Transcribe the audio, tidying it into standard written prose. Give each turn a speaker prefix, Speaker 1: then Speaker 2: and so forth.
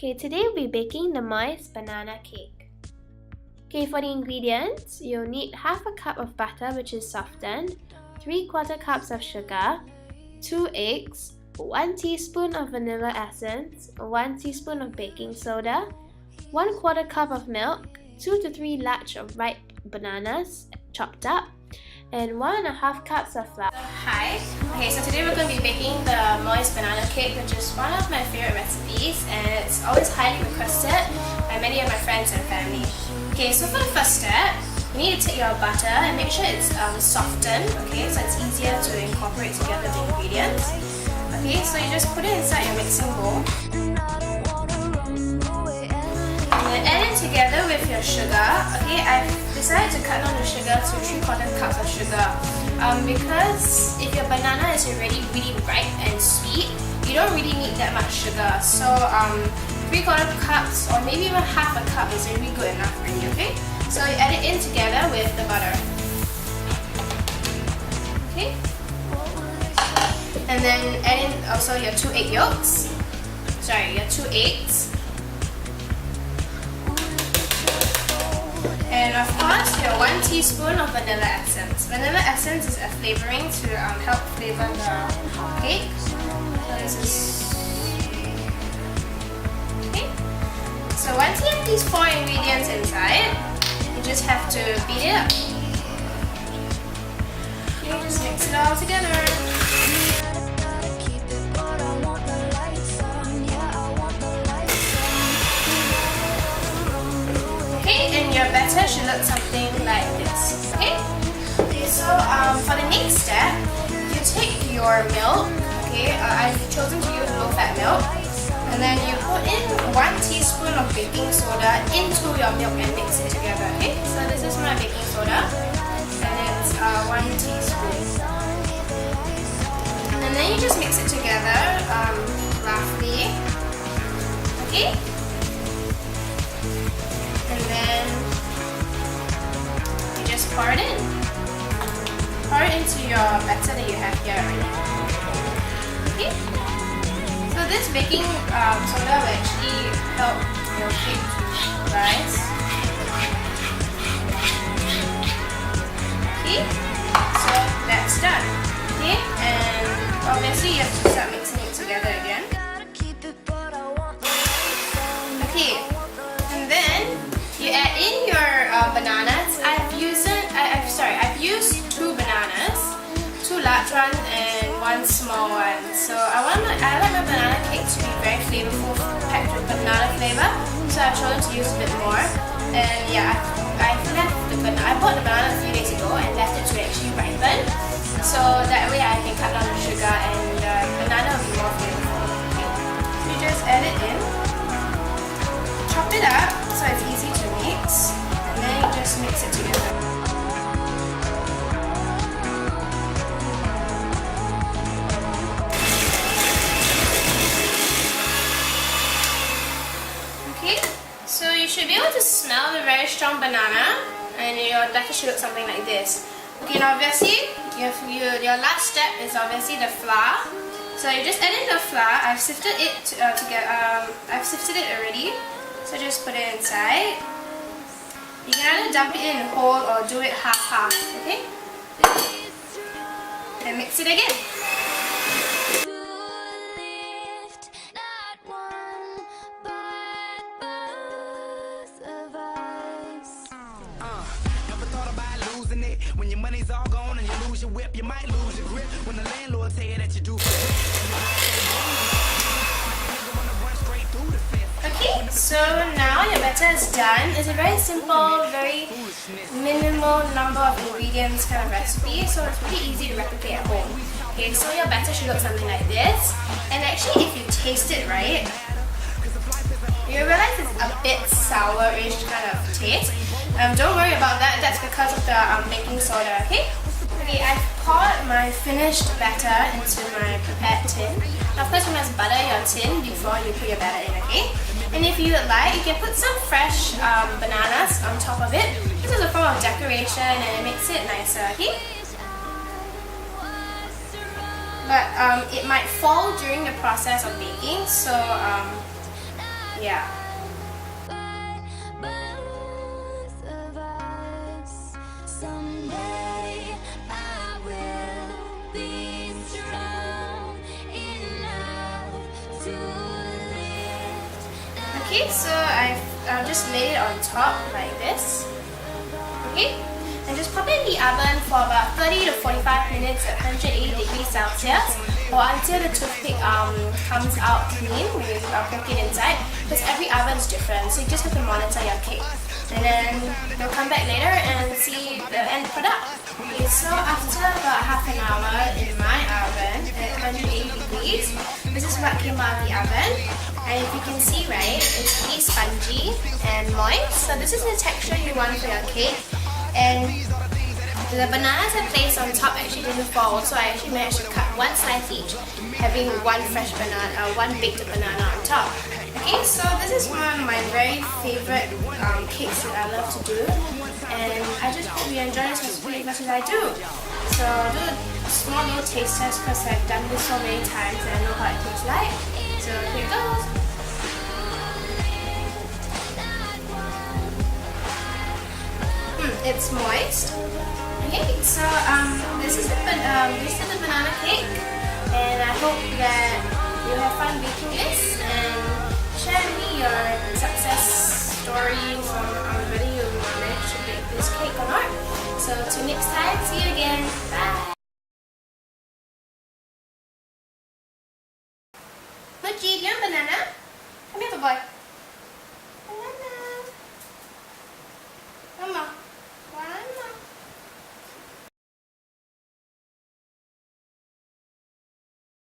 Speaker 1: Okay, today we'll be baking the moist banana cake. Okay, for the ingredients, you'll need half a cup of butter which is softened, 3/4 cups of sugar, 2 eggs, 1 teaspoon of vanilla essence, 1 teaspoon of baking soda, 1/4 cup of milk, 2 to 3 large of ripe bananas chopped up, and 1.5 cups of flour.
Speaker 2: Hi, okay, so today we're going to be baking the moist banana cake, which is one of my favorite recipes and it's always highly requested by many of my friends and family. Okay, so for the first step, you need to take your butter and make sure it's softened, okay, so it's easier to incorporate together the ingredients. Okay, so you just put it inside your mixing bowl and then add it together with your sugar. Okay, I've decided to cut down the sugar to 3/4 cups of sugar because if your banana is already really ripe and sweet, you don't really need that much sugar. So 3/4 cups or maybe even half a cup is really good enough for you. Okay, so you add it in together with the butter. Okay, and then add in also your 2 egg yolks. Sorry, your 2 eggs. And of course, your 1 teaspoon of vanilla essence. Vanilla essence is a flavoring to help flavor the cake. So this is okay. So once you have these 4 ingredients inside, you just have to beat it up. You just mix it all together. Your batter should look something like this. Okay? So for the next step, you take your milk. Okay, I've chosen to use low-fat milk, and then you put in 1 teaspoon of baking soda into your milk and mix it together. Okay, so this is my baking soda, and it's 1 teaspoon. And then you just mix it together roughly. Okay. And then you just pour it in. Pour it into your batter that you have here already. Okay? So this baking soda will actually help your cake to rise. Okay? So that's done. Okay? And obviously you have to start mixing it together again. Okay. And then you add in your bananas. I've used 2 bananas, 2 large ones and 1 small one. So I like my banana cake to be very flavorful, packed with banana flavor. So I've chosen to use a bit more. And yeah, I bought the banana a few days ago and left it to actually ripen. So that way I can cut down the sugar and the banana will be more flavorful. Okay. So you just add it in. Chop it up so it's easy to mix, and then you just mix it together. Okay, so you should be able to smell the very strong banana, and your batter should look something like this. Okay, now obviously your last step is obviously the flour. So you just add in the flour. I've sifted it I've sifted it already. So just put it inside. You can either dump it in whole or do it half-half, okay? And mix it again.
Speaker 3: Never thought about losing it. When your money's all gone and you lose your whip, you might lose your grip. When the landlord tell you that you do
Speaker 2: Okay, so now your batter is done. It's a very simple, very minimal number of ingredients kind of recipe, so it's pretty easy to replicate at home. Okay, so your batter should look something like this. And actually, if you taste it right, you realize it's a bit sourish kind of taste. Don't worry about that, that's because of the baking soda, okay? Okay, I've poured my finished batter into my prepared tin. Now, of course, you must butter your tin before you put your batter in, okay? And if you would like, you can put some fresh bananas on top of it. This is a form of decoration and it makes it nicer, okay? But it might fall during the process of baking, so Yeah. Okay, so I've just laid it on top like this. Okay, and just pop it in the oven for about 30 to 45 minutes at 180 degrees Celsius, or until the toothpick comes out clean when you poke it inside. Because every oven is different, so you just have to monitor your cake. And then we'll come back later and see the end product. Okay, so after about half an hour in my oven at 180 degrees, this is what came out of the oven. And if you can see, right, it's really spongy and moist. So this is the texture you want for your cake. And the bananas I placed on top actually didn't fall, so I actually managed to cut one slice each, having one fresh banana, one baked banana on top. Okay, so this is one of my very favorite cakes that I love to do, and I just hope you enjoy this recipe as much as I do. So I'll do a small little taste test because I've done this so many times and I know how it tastes like. So here it goes. It's moist. Okay, so this is the banana cake, and I hope that you have fun baking this and share with me your success stories on whether you managed to bake this cake or not. So till next time, see you again. Bye. Mochi, do you want banana? Come here, boy.